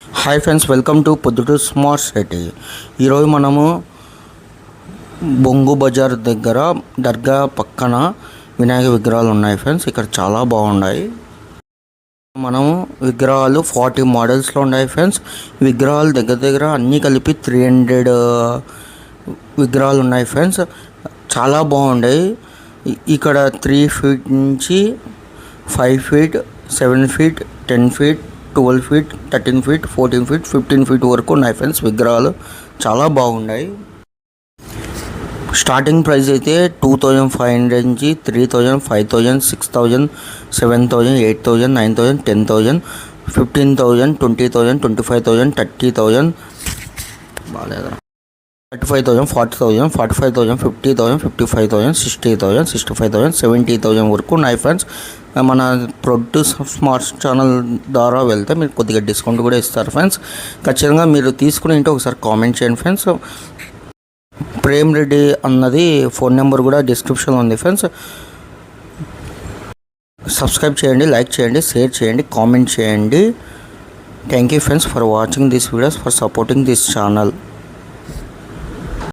Hi friends, welcome to Proddatur smart city. ఈరోజు మనము బొంగు బజార్ దగ్గర దర్గా పక్కన వినాయక విగ్రహాలు ఉన్నాయి ఫ్రెండ్స్. ఇక్కడ చాలా బాగున్నాయి. మనము విగ్రహాలు 40 మోడల్స్లో ఉన్నాయి ఫ్రెండ్స్. విగ్రహాలు దగ్గర దగ్గర అన్నీ కలిపి 300 విగ్రహాలు ఉన్నాయి ఫ్రెండ్స్. చాలా బాగున్నాయి. ఇక్కడ 3 ఫీట్ నుంచి 5 feet, 7 feet, 10 feet, 12 feet, 13 feet, 14 feet, 15 feet వరకు ఉన్నాయి ఫ్రెండ్స్. విగ్రహాలు చాలా బాగున్నాయి. స్టార్టింగ్ ప్రైస్ అయితే 2500 నుంచి 3000, 5000, 6000, 7000, 8000, 9000, 10000, 15000, 20000, 25000, 30000, బాగాలేదా 35000, 40000, 45000, 50000, 55000, 60000, 65000, 70000 వరకు ఉన్నాయి ఫ్రెండ్స్. మన ప్రొడ్యూస్ స్మార్ట్ ఛానల్ ద్వారా వెళ్తే మీరు కొద్దిగా డిస్కౌంట్ కూడా ఇస్తారు ఫ్రెండ్స్. ఖచ్చితంగా మీరు తీసుకుని ఉంటే ఒకసారి కామెంట్ చేయండి ఫ్రెండ్స్. ప్రేమ్ రెడ్డి అన్నది ఫోన్ నెంబర్ కూడా డిస్క్రిప్షన్లో ఉంది ఫ్రెండ్స్. సబ్స్క్రైబ్ చేయండి, లైక్ చేయండి, షేర్ చేయండి, కామెంట్ చేయండి. Thank you friends for watching this videos, for supporting this channel.